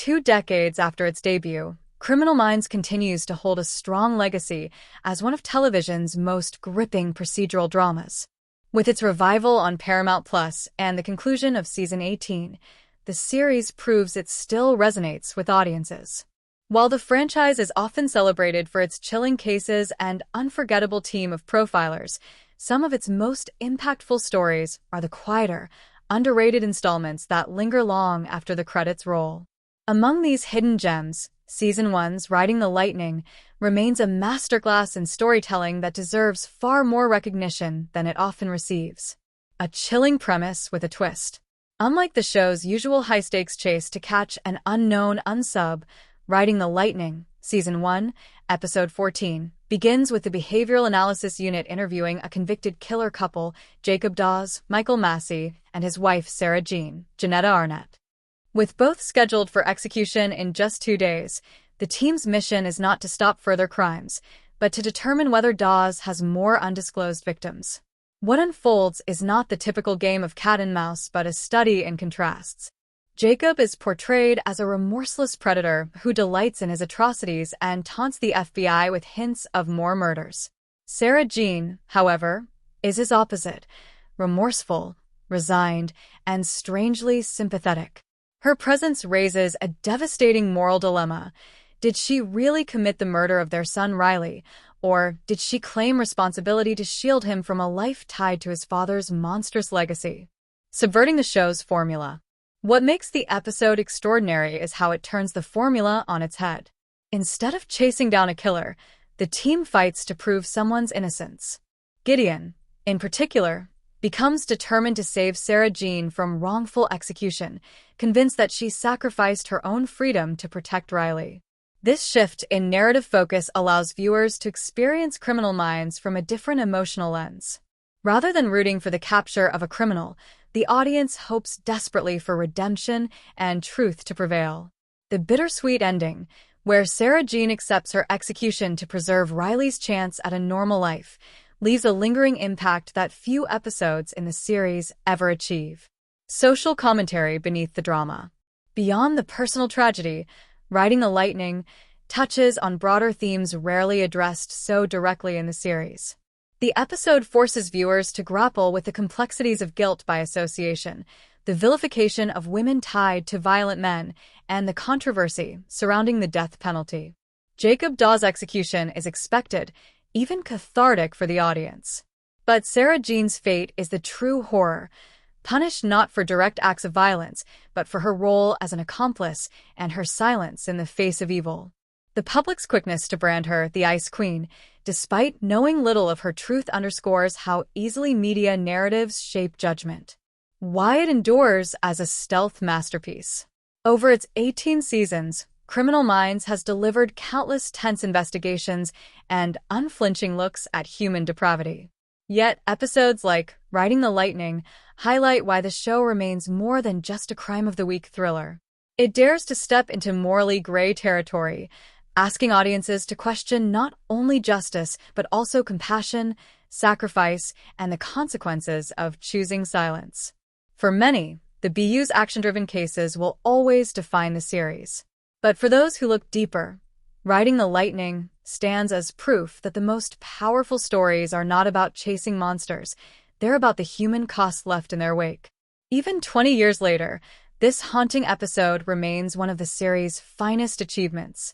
2 decades after its debut, Criminal Minds continues to hold a strong legacy as one of television's most gripping procedural dramas. With its revival on Paramount Plus and the conclusion of season 18, the series proves it still resonates with audiences. While the franchise is often celebrated for its chilling cases and unforgettable team of profilers, some of its most impactful stories are the quieter, underrated installments that linger long after the credits roll. Among these hidden gems, Season 1's Riding the Lightning remains a masterclass in storytelling that deserves far more recognition than it often receives. A chilling premise with a twist. Unlike the show's usual high-stakes chase to catch an unknown unsub, Riding the Lightning, Season 1, Episode 14, begins with the Behavioral Analysis Unit interviewing a convicted killer couple, Jacob Dawes, Michael Massey, and his wife Sarah Jean, Janetta Arnett. With both scheduled for execution in just 2 days, the team's mission is not to stop further crimes, but to determine whether Dawes has more undisclosed victims. What unfolds is not the typical game of cat and mouse, but a study in contrasts. Jacob is portrayed as a remorseless predator who delights in his atrocities and taunts the FBI with hints of more murders. Sarah Jean, however, is his opposite, remorseful, resigned, and strangely sympathetic. Her presence raises a devastating moral dilemma. Did she really commit the murder of their son Riley, or did she claim responsibility to shield him from a life tied to his father's monstrous legacy? Subverting the show's formula. What makes the episode extraordinary is how it turns the formula on its head. Instead of chasing down a killer, the team fights to prove someone's innocence. Gideon, in particular, becomes determined to save Sarah Jean from wrongful execution, convinced that she sacrificed her own freedom to protect Riley. This shift in narrative focus allows viewers to experience Criminal Minds from a different emotional lens. Rather than rooting for the capture of a criminal, the audience hopes desperately for redemption and truth to prevail. The bittersweet ending, where Sarah Jean accepts her execution to preserve Riley's chance at a normal life, leaves a lingering impact that few episodes in the series ever achieve. Social commentary beneath the drama. Beyond the personal tragedy, Riding the Lightning touches on broader themes rarely addressed so directly in the series. The episode forces viewers to grapple with the complexities of guilt by association, the vilification of women tied to violent men, and the controversy surrounding the death penalty. Jacob Dawes' execution is expected, even cathartic for the audience. But Sarah Jean's fate is the true horror, punished not for direct acts of violence, but for her role as an accomplice and her silence in the face of evil. The public's quickness to brand her the Ice Queen, despite knowing little of her truth, underscores how easily media narratives shape judgment. Why it endures as a stealth masterpiece. Over its 18 seasons, Criminal Minds has delivered countless tense investigations and unflinching looks at human depravity. Yet, episodes like Riding the Lightning highlight why the show remains more than just a crime of the week thriller. It dares to step into morally gray territory, asking audiences to question not only justice, but also compassion, sacrifice, and the consequences of choosing silence. For many, the BU's action-driven cases will always define the series. But for those who look deeper, Riding the Lightning stands as proof that the most powerful stories are not about chasing monsters, they're about the human cost left in their wake. Even 20 years later, this haunting episode remains one of the series' finest achievements.